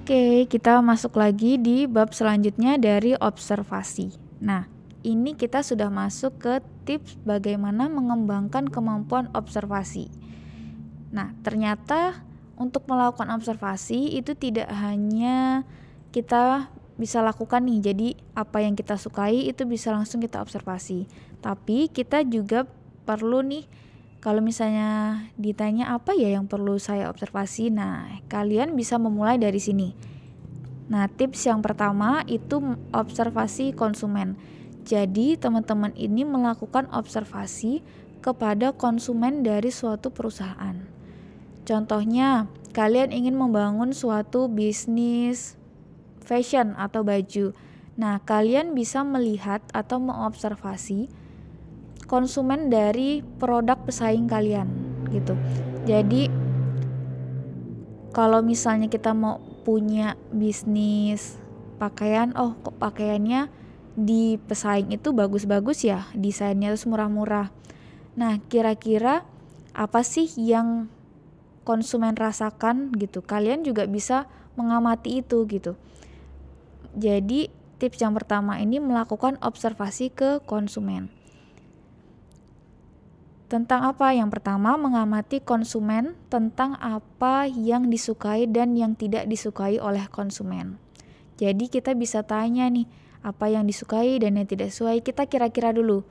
Oke, kita masuk lagi di bab selanjutnya dari observasi. Nah, ini kita sudah masuk ke tips bagaimana mengembangkan kemampuan observasi. Nah, ternyata untuk melakukan observasi itu tidak hanya kita bisa lakukan nih, jadi apa yang kita sukai itu bisa langsung kita observasi. Tapi kita juga perlu nih, kalau misalnya ditanya apa ya yang perlu saya observasi, nah kalian bisa memulai dari sini. Nah, tips yang pertama itu observasi konsumen. Jadi teman-teman ini melakukan observasi kepada konsumen dari suatu perusahaan. Contohnya, kalian ingin membangun suatu bisnis fashion atau baju. Nah, kalian bisa melihat atau mengobservasi konsumen dari produk pesaing kalian gitu. Jadi kalau misalnya kita mau punya bisnis pakaian, oh kok pakaiannya di pesaing itu bagus-bagus ya, desainnya terus murah-murah. Nah, kira-kira apa sih yang konsumen rasakan gitu? Kalian juga bisa mengamati itu gitu. Jadi tips yang pertama ini melakukan observasi ke konsumen. Tentang apa? Yang pertama, mengamati konsumen tentang apa yang disukai dan yang tidak disukai oleh konsumen. Jadi kita bisa tanya nih, apa yang disukai dan yang tidak disukai, kita kira-kira dulu.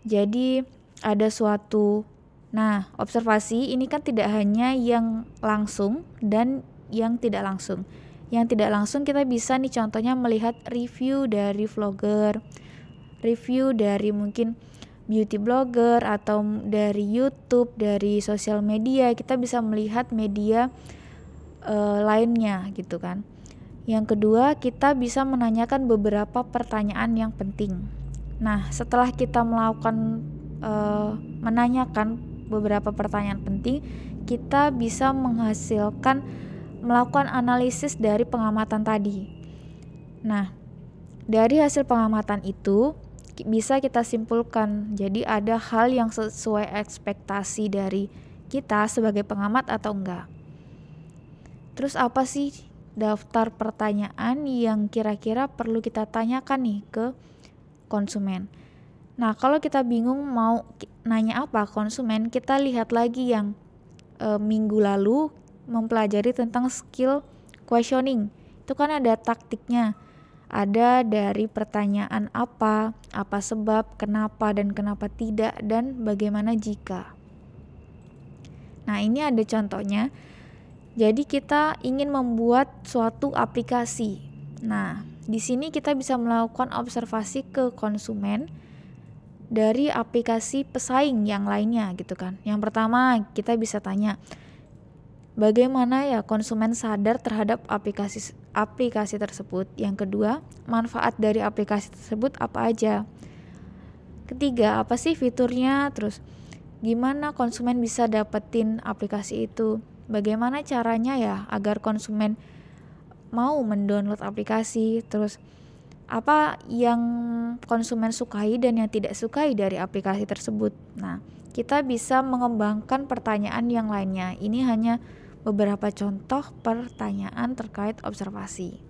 Jadi ada suatu, nah observasi ini kan tidak hanya yang langsung dan yang tidak langsung. Yang tidak langsung kita bisa nih contohnya melihat review dari vlogger, review dari mungkin beauty blogger atau dari YouTube, dari sosial media. Kita bisa melihat media lainnya gitu kan. Yang kedua, kita bisa menanyakan beberapa pertanyaan yang penting. Nah, setelah kita melakukan menanyakan beberapa pertanyaan penting, kita bisa melakukan analisis dari pengamatan tadi. Nah, dari hasil pengamatan itu bisa kita simpulkan, jadi ada hal yang sesuai ekspektasi dari kita sebagai pengamat atau enggak. Terus apa sih daftar pertanyaan yang kira-kira perlu kita tanyakan nih ke konsumen? Nah, kalau kita bingung mau nanya apa konsumen, kita lihat lagi yang minggu lalu mempelajari tentang skill questioning. Itu kan ada taktiknya. Ada dari pertanyaan apa sebab, kenapa dan kenapa tidak, dan bagaimana jika. Nah, ini ada contohnya. Jadi kita ingin membuat suatu aplikasi. Nah, di sini kita bisa melakukan observasi ke konsumen dari aplikasi pesaing yang lainnya gitu kan. Yang pertama, kita bisa tanya, bagaimana ya konsumen sadar terhadap aplikasi tersebut? Yang kedua, manfaat dari aplikasi tersebut apa aja? Ketiga, apa sih fiturnya? Terus, gimana konsumen bisa dapetin aplikasi itu? Bagaimana caranya ya agar konsumen mau mendownload aplikasi? Terus, apa yang konsumen sukai dan yang tidak sukai dari aplikasi tersebut? Nah, kita bisa mengembangkan pertanyaan yang lainnya. Ini hanya beberapa contoh pertanyaan terkait observasi.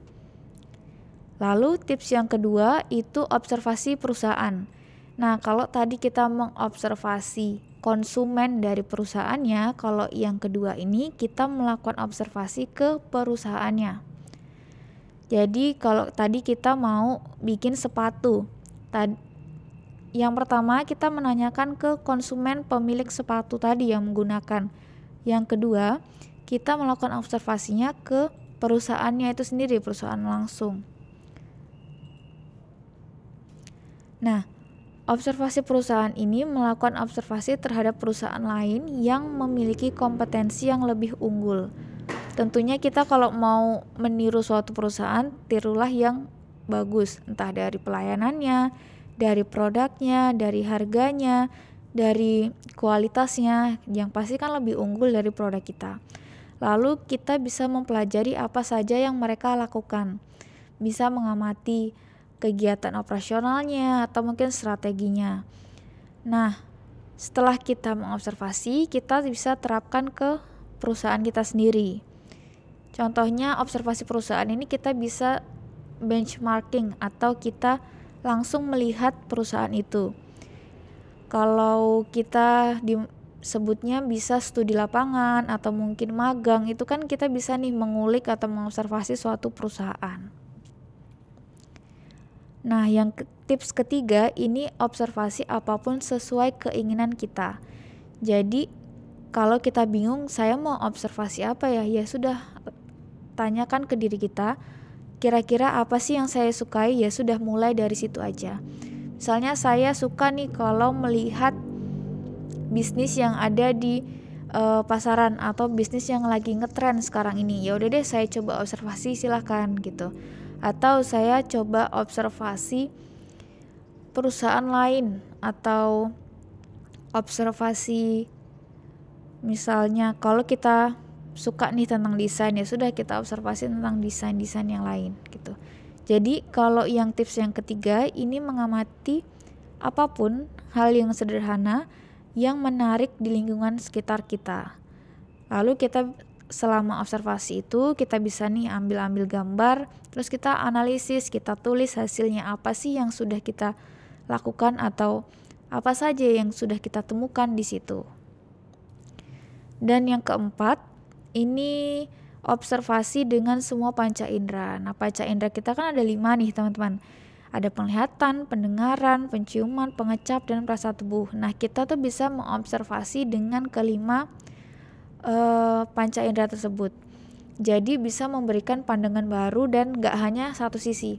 Lalu tips yang kedua itu observasi perusahaan. Nah, kalau tadi kita mengobservasi konsumen dari perusahaannya, kalau yang kedua ini kita melakukan observasi ke perusahaannya. Jadi kalau tadi kita mau bikin sepatu, yang pertama kita menanyakan ke konsumen pemilik sepatu tadi yang menggunakan. Yang kedua, kita melakukan observasinya ke perusahaannya itu sendiri, perusahaan langsung. Nah, observasi perusahaan ini melakukan observasi terhadap perusahaan lain yang memiliki kompetensi yang lebih unggul. Tentunya kita kalau mau meniru suatu perusahaan, tirulah yang bagus, entah dari pelayanannya, dari produknya, dari harganya, dari kualitasnya, yang pasti kan lebih unggul dari produk kita. Lalu kita bisa mempelajari apa saja yang mereka lakukan. Bisa mengamati kegiatan operasionalnya atau mungkin strateginya. Nah, setelah kita mengobservasi, kita bisa terapkan ke perusahaan kita sendiri. Contohnya observasi perusahaan ini kita bisa benchmarking atau kita langsung melihat perusahaan itu. Kalau kita disebutnya bisa studi lapangan atau mungkin magang, itu kan kita bisa nih mengulik atau mengobservasi suatu perusahaan. Nah, yang tips ketiga ini observasi apapun sesuai keinginan kita. Jadi kalau kita bingung saya mau observasi apa ya, ya sudah tanyakan ke diri kita, kira-kira apa sih yang saya sukai, ya sudah mulai dari situ aja. Misalnya saya suka nih kalau melihat bisnis yang ada di pasaran atau bisnis yang lagi ngetren sekarang ini, ya udah deh saya coba observasi, silahkan gitu. Atau saya coba observasi perusahaan lain atau observasi, misalnya kalau kita suka nih tentang desain, ya sudah kita observasi tentang desain-desain yang lain gitu. Jadi kalau yang tips yang ketiga ini mengamati apapun hal yang sederhana yang menarik di lingkungan sekitar kita. Lalu kita selama observasi itu kita bisa nih ambil gambar, terus kita analisis, kita tulis hasilnya apa sih yang sudah kita lakukan atau apa saja yang sudah kita temukan di situ. Dan yang keempat, ini observasi dengan semua panca indera. Nah, panca indera kita kan ada 5 nih teman-teman. Ada penglihatan, pendengaran, penciuman, pengecap, dan perasa tubuh. Nah, kita tuh bisa mengobservasi dengan kelima panca indera tersebut. Jadi bisa memberikan pandangan baru dan gak hanya satu sisi.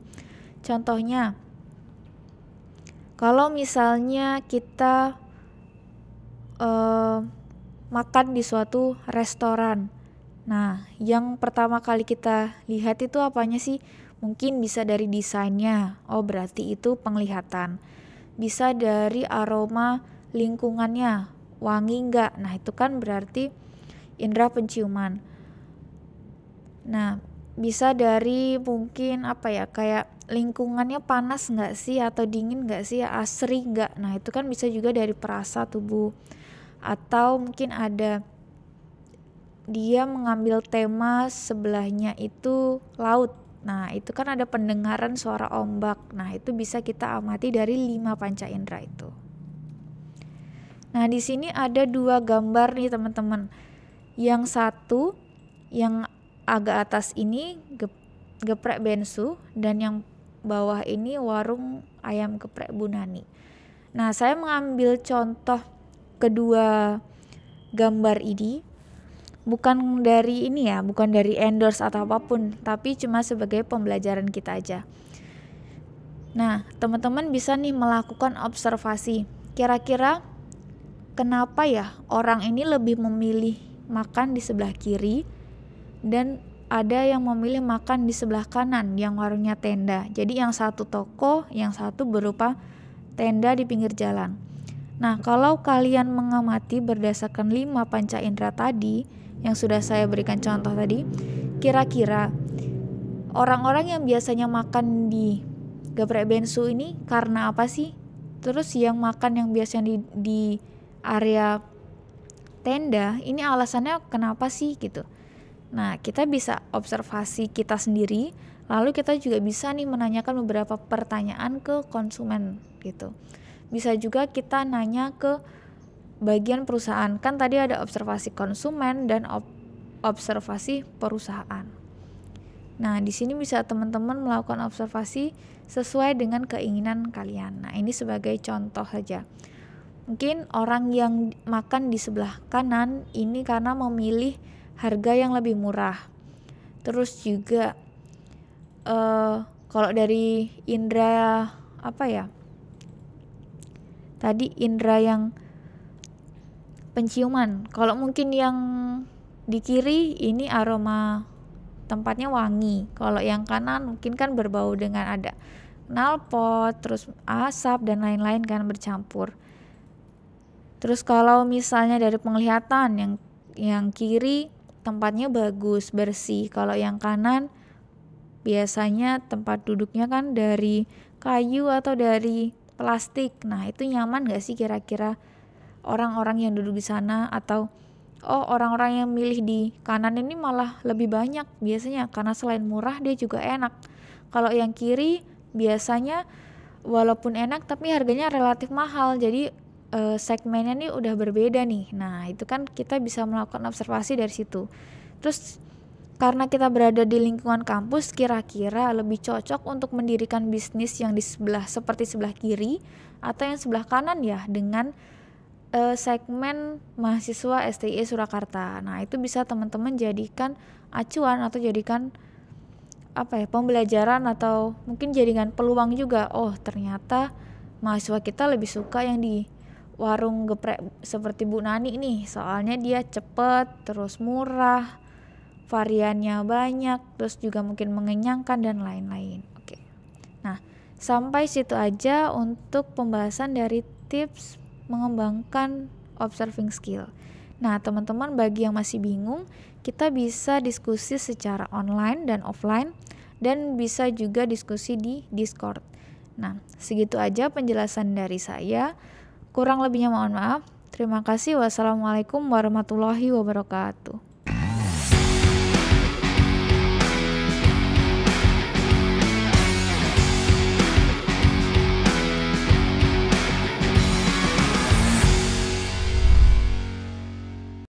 Contohnya, kalau misalnya kita makan di suatu restoran. Nah, yang pertama kali kita lihat itu apanya sih? Mungkin bisa dari desainnya. Oh, berarti itu penglihatan. Bisa dari aroma lingkungannya. Wangi enggak? Nah, itu kan berarti indera penciuman. Nah, bisa dari mungkin kayak lingkungannya panas enggak sih atau dingin enggak sih, asri enggak? Nah, itu kan bisa juga dari perasa tubuh. Atau mungkin ada dia mengambil tema sebelahnya itu laut. Nah, itu kan ada pendengaran suara ombak. Nah, itu bisa kita amati dari 5 panca indera itu. Nah, di sini ada 2 gambar nih teman-teman. Yang satu yang agak atas ini geprek Bensu, dan yang bawah ini warung ayam geprek Bu Nani. Nah, saya mengambil contoh kedua gambar ini bukan dari endorse atau apapun, tapi cuma sebagai pembelajaran kita aja. Nah, teman-teman bisa nih melakukan observasi. Kira-kira kenapa ya orang ini lebih memilih makan di sebelah kiri dan ada yang memilih makan di sebelah kanan yang warungnya tenda. Jadi yang satu toko, yang satu berupa tenda di pinggir jalan. Nah, kalau kalian mengamati berdasarkan 5 panca indera tadi yang sudah saya berikan contoh tadi, kira-kira orang-orang yang biasanya makan di geprek Bensu ini karena apa sih? Terus yang makan yang biasanya di area tenda ini alasannya kenapa sih gitu. Nah, kita bisa observasi kita sendiri, lalu kita juga bisa nih menanyakan beberapa pertanyaan ke konsumen gitu. Bisa juga kita nanya ke bagian perusahaan. Kan tadi ada observasi konsumen dan observasi perusahaan. Nah, di sini bisa teman-teman melakukan observasi sesuai dengan keinginan kalian. Nah, ini sebagai contoh saja. Mungkin orang yang makan di sebelah kanan ini karena memilih harga yang lebih murah. Terus juga kalau dari indera tadi indera yang penciuman, kalau mungkin yang di kiri ini aroma tempatnya wangi, kalau yang kanan mungkin kan berbau dengan ada knalpot, terus asap dan lain-lain kan bercampur. Terus kalau misalnya dari penglihatan, yang kiri tempatnya bagus, bersih. Kalau yang kanan biasanya tempat duduknya kan dari kayu atau dari plastik. Nah, itu nyaman gak sih kira-kira orang-orang yang duduk di sana, atau oh orang-orang yang milih di kanan ini malah lebih banyak biasanya karena selain murah dia juga enak. Kalau yang kiri biasanya walaupun enak tapi harganya relatif mahal, jadi segmennya nih udah berbeda nih. Nah itu kan kita bisa melakukan observasi dari situ. Terus karena kita berada di lingkungan kampus, kira-kira lebih cocok untuk mendirikan bisnis yang di seperti sebelah kiri atau yang sebelah kanan ya, dengan segmen mahasiswa STI Surakarta. Nah itu bisa teman-teman jadikan acuan atau jadikan pembelajaran, atau mungkin jadikan peluang juga. Oh ternyata mahasiswa kita lebih suka yang di warung geprek seperti Bu Nani nih, soalnya dia cepet, terus murah, variannya banyak, terus juga mungkin mengenyangkan dan lain-lain. Oke. Nah, sampai situ aja untuk pembahasan dari tips mengembangkan observing skill. Nah, teman-teman bagi yang masih bingung, kita bisa diskusi secara online dan offline, dan bisa juga diskusi di Discord. Nah, segitu aja penjelasan dari saya. Kurang lebihnya mohon maaf. Terima kasih. Wassalamualaikum warahmatullahi wabarakatuh.